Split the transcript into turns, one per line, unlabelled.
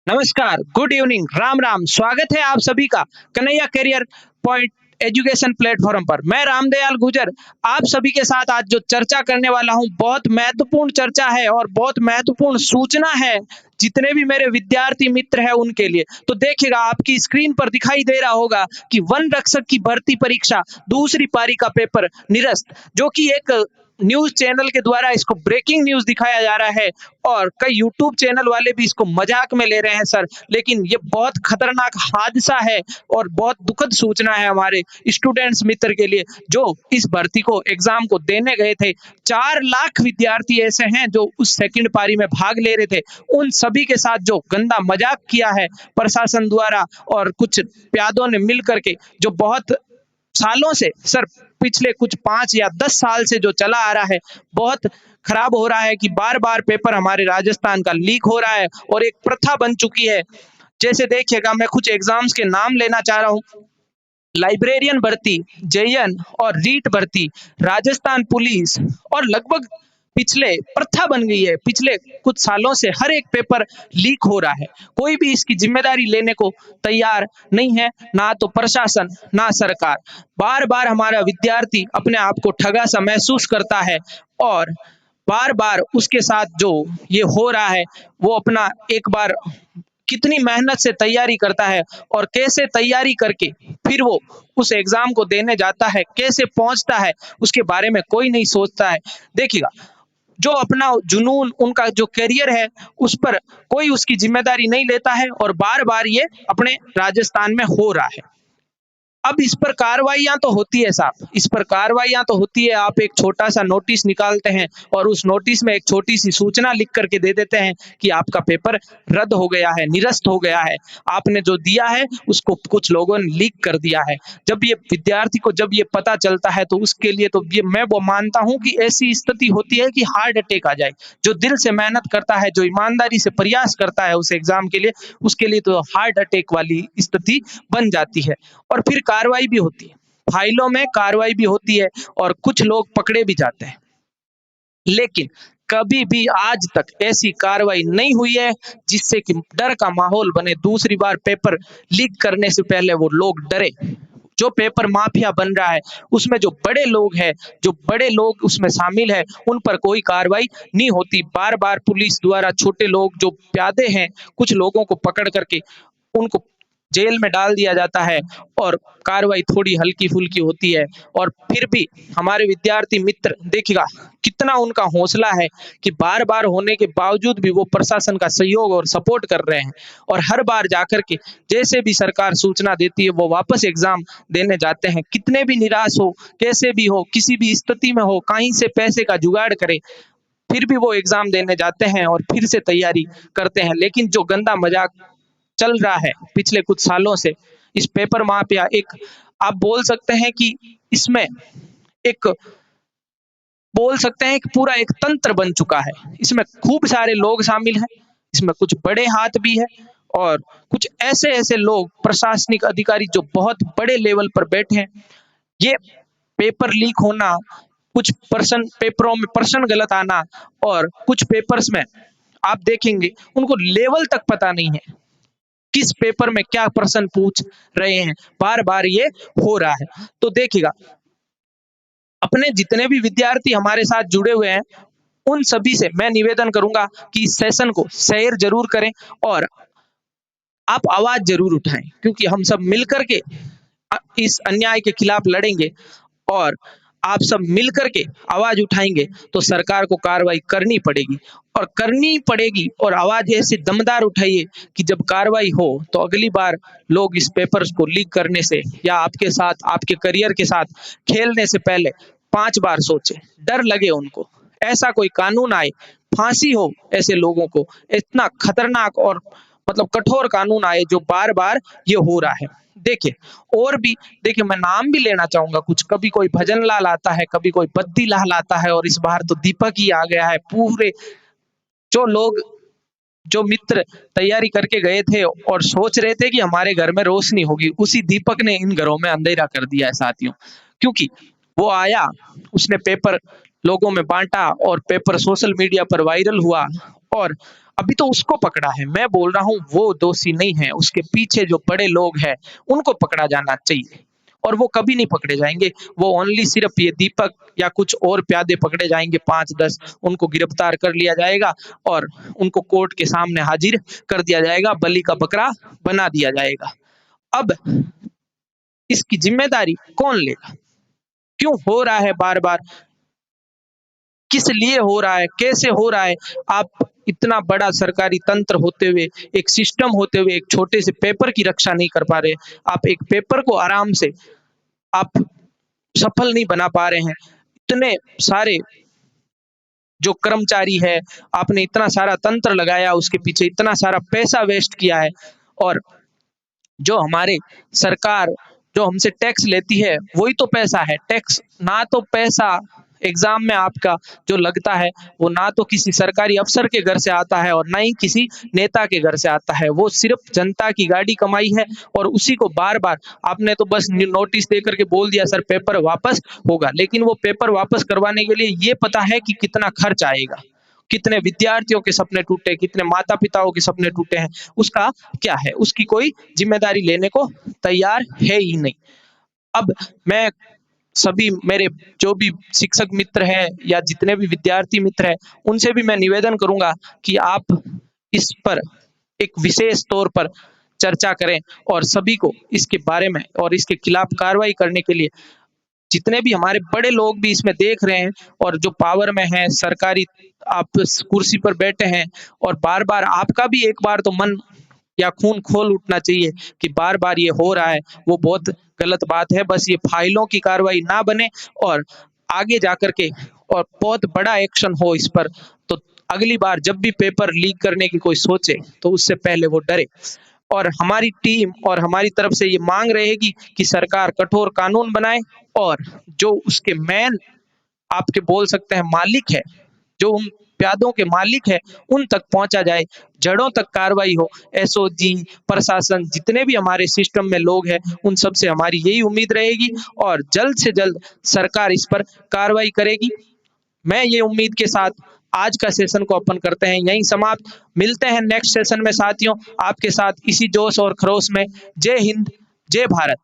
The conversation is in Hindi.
नमस्कार, गुड इवनिंग, राम राम। स्वागत है आप सभी का Kanhaiya career point education platform पर। मैं रामदयाल गुजर आप सभी के साथ आज जो चर्चा करने वाला हूं, बहुत महत्वपूर्ण चर्चा है और बहुत महत्वपूर्ण सूचना है जितने भी मेरे विद्यार्थी मित्र हैं उनके लिए। तो देखिएगा, आपकी स्क्रीन पर दिखाई दे रहा होगा कि वन रक्षक की भर्ती परीक्षा दूसरी पारी का पेपर निरस्त, जो कि एक न्यूज चैनल के द्वारा इसको ब्रेकिंग न्यूज दिखाया जा रहा है और कई यूट्यूब चैनल वाले भी इसको मजाक में ले रहे हैं सर। लेकिन ये बहुत खतरनाक हादसा है और बहुत दुखद सूचना है हमारे स्टूडेंट्स मित्र के लिए जो इस भर्ती को एग्जाम को देने गए थे। 4 लाख विद्यार्थी ऐसे हैं जो उस सेकंड पारी में भाग ले रहे थे। उन सभी के साथ जो गंदा मजाक किया है प्रशासन द्वारा और कुछ प्यादों ने मिल करके, जो बहुत सालों से सर, पिछले कुछ 5 या 10 साल से जो चला आ रहा है, बहुत खराब हो रहा है कि बार बार पेपर हमारे राजस्थान का लीक हो रहा है और एक प्रथा बन चुकी है। जैसे देखिएगा, मैं कुछ एग्जाम्स के नाम लेना चाह रहा हूँ। लाइब्रेरियन भर्ती, जेएन और रीट भर्ती, राजस्थान पुलिस, और लगभग पिछले प्रथा बन गई है। पिछले कुछ सालों से हर एक पेपर लीक हो रहा है। कोई भी इसकी जिम्मेदारी लेने को तैयार नहीं है, ना तो प्रशासन ना सरकार। बार बार हमारा विद्यार्थी अपने आप को ठगा सा महसूस करता है और बार बार उसके साथ जो ये हो रहा है, वो अपना एक बार कितनी मेहनत से तैयारी करता है और कैसे तैयारी करके फिर वो उस एग्जाम को देने जाता है, कैसे पहुंचता है, उसके बारे में कोई नहीं सोचता है। देखिएगा, जो अपना जुनून, उनका जो करियर है, उस पर कोई उसकी जिम्मेदारी नहीं लेता है और बार बार ये अपने राजस्थान में हो रहा है। अब इस पर कार्रवाइयां तो होती है साहब, इस पर कार्रवाइयां तो होती है। आप एक छोटा सा नोटिस निकालते हैं और उस नोटिस में एक छोटी सी सूचना लिख करके दे देते हैं कि आपका पेपर रद्द हो गया है, निरस्त हो गया है। आपने जो दिया है उसको कुछ लोगों ने लीक कर दिया है। जब ये विद्यार्थी को जब ये पता चलता है तो उसके लिए तो ये मैं वो मानता हूं कि ऐसी स्थिति होती है कि हार्ट अटैक आ जाए। जो दिल से मेहनत करता है, जो ईमानदारी से प्रयास करता है उस एग्जाम के लिए, उसके लिए तो हार्ट अटैक वाली स्थिति बन जाती है। और फिर कार्रवाई भी होती है, फाइलों में कार्रवाई भी होती है और कुछ लोग पकड़े भी जाते हैं। लेकिन कभी भी आज तक ऐसी कार्रवाई नहीं हुई है जिससे कि डर का माहौल बने। दूसरी बार पेपर लीक करने से पहले वो लोग डरे। जो पेपर माफिया बन रहा है उसमें जो बड़े लोग हैं, जो बड़े लोग उसमें शामिल है, उन पर कोई कार्रवाई नहीं होती। बार बार पुलिस द्वारा छोटे लोग जो प्यादे हैं, कुछ लोगों को पकड़ करके उनको जेल में डाल दिया जाता है और कार्रवाई थोड़ी हल्की फुल्की होती है। और फिर भी हमारे विद्यार्थी मित्र देखिएगा कितना उनका हौसला है कि बार बार होने के बावजूद भी वो प्रशासन का सहयोग और सपोर्ट कर रहे हैं और हर बार जाकर के जैसे भी सरकार सूचना देती है वो वापस एग्जाम देने जाते हैं। कितने भी निराश हो, कैसे भी हो, किसी भी स्थिति में हो, कहीं से पैसे का जुगाड़ करे, फिर भी वो एग्जाम देने जाते हैं और फिर से तैयारी करते हैं। लेकिन जो गंदा मजाक चल रहा है पिछले कुछ सालों से, इस पेपर माफिया, एक आप बोल सकते हैं कि इसमें एक बोल सकते हैं कि पूरा एक तंत्र बन चुका है। इसमें खूब सारे लोग शामिल हैं, इसमें कुछ बड़े हाथ भी है और कुछ ऐसे ऐसे लोग, प्रशासनिक अधिकारी जो बहुत बड़े लेवल पर बैठे हैं। ये पेपर लीक होना, कुछ पर्सन पेपरों में प्रश्न गलत आना और कुछ पेपर्स में आप देखेंगे उनको लेवल तक पता नहीं है किस पेपर में क्या प्रश्न पूछ रहे हैं। बार बार ये हो रहा है। तो देखिएगा, अपने जितने भी विद्यार्थी हमारे साथ जुड़े हुए हैं उन सभी से मैं निवेदन करूंगा कि इस सेशन को शेयर जरूर करें और आप आवाज जरूर उठाएं, क्योंकि हम सब मिलकर के इस अन्याय के खिलाफ लड़ेंगे और आप सब मिलकर के आवाज उठाएंगे तो सरकार को कार्रवाई करनी पड़ेगी और करनी पड़ेगी। और आवाज ऐसी दमदार उठाइए कि जब कार्रवाई हो तो अगली बार लोग इस पेपर्स को लीक करने से या आपके साथ, आपके करियर के साथ खेलने से पहले 5 बार सोचे, डर लगे उनको। ऐसा कोई कानून आए, फांसी हो ऐसे लोगों को, इतना खतरनाक और मतलब कठोर कानून आए जो बार बार ये हो रहा है। देखिए, और भी देखिए, मैं नाम भी लेना चाहूंगा कुछ। कभी कोई भजन लाल आता है, कभी कोई बद्दी लाल आता है और इस बार तो दीपक ही आ गया है। पूरे जो लोग, जो मित्र तैयारी करके गए थे और सोच रहे थे कि हमारे घर में रोशनी होगी, उसी दीपक ने इन घरों में अंधेरा कर दिया है साथियों। क्योंकि वो आया, उसने पेपर लोगों में बांटा और पेपर सोशल मीडिया पर वायरल हुआ और अभी तो उसको पकड़ा है, मैं बोल रहा हूँ वो दोषी नहीं है, उसके पीछे जो बड़े लोग हैं उनको पकड़ा जाना चाहिए। और वो कभी नहीं पकड़े जाएंगे, वो ओनली सिर्फ ये दीपक या कुछ और प्यादे पकड़े जाएंगे 5-10, उनको गिरफ्तार कर लिया जाएगा और उनको कोर्ट के सामने हाजिर कर दिया जाएगा, बलि का बकरा बना दिया जाएगा। अब इसकी जिम्मेदारी कौन लेगा? क्यों हो रहा है बार बार? किस लिए हो रहा है? कैसे हो रहा है? आप इतना बड़ा सरकारी तंत्र होते हुए, एक सिस्टम होते हुए, एक छोटे से पेपर की रक्षा नहीं कर पा रहे। आप एक पेपर को आराम से आप सफल नहीं बना पा रहे हैं। इतने सारे जो कर्मचारी है, आपने इतना सारा तंत्र लगाया, उसके पीछे इतना सारा पैसा वेस्ट किया है, और जो हमारे सरकार जो हमसे टैक्स लेती है वही तो पैसा है। टैक्स ना तो पैसा एग्जाम में आपका जो लगता है वो ना तो किसी सरकारी अफसर के घर से आता है और ना ही किसी नेता के घर से आता है, वो सिर्फ जनता की गाड़ी कमाई है। और उसी को बार बार आपने तो बस नोटिस दे करके बोल दिया सर पेपर वापस होगा, लेकिन वो पेपर वापस करवाने के लिए ये पता है कि कितना खर्च आएगा, कितने विद्यार्थियों के सपने टूटे, कितने माता पिताओं के सपने टूटे हैं, उसका क्या है? उसकी कोई जिम्मेदारी लेने को तैयार है ही नहीं। अब मैं सभी मेरे जो भी शिक्षक मित्र हैं या जितने भी विद्यार्थी मित्र हैं, उनसे भी मैं निवेदन करूंगा कि आप इस पर एक विशेष तौर पर चर्चा करें और सभी को इसके बारे में और इसके खिलाफ कार्रवाई करने के लिए, जितने भी हमारे बड़े लोग भी इसमें देख रहे हैं और जो पावर में हैं, सरकारी आप कुर्सी पर बैठे हैं, और बार बार आपका भी एक बार तो मन या खून खोल उठना चाहिए कि बार बार ये हो रहा है, वो बहुत गलत बात है। बस ये फाइलों की कार्रवाई ना बने और आगे जाकर के और बहुत बड़ा एक्शन हो इस पर, तो अगली बार जब भी पेपर लीक करने की कोई सोचे तो उससे पहले वो डरे। और हमारी टीम और हमारी तरफ से ये मांग रहेगी कि सरकार कठोर कानून बनाए और जो उसके मेन आपके बोल सकते हैं मालिक है, जो उन प्यादों के मालिक है, उन तक पहुंचा जाए, जड़ों तक कार्रवाई हो। एसओजी प्रशासन जितने भी हमारे सिस्टम में लोग हैं, उन सब से हमारी यही उम्मीद रहेगी और जल्द से जल्द सरकार इस पर कार्रवाई करेगी। मैं ये उम्मीद के साथ आज का सेशन को अपन करते हैं यहीं समाप्त। मिलते हैं नेक्स्ट सेशन में साथियों, आपके साथ इसी जोश और खरोश में। जय हिंद, जय भारत।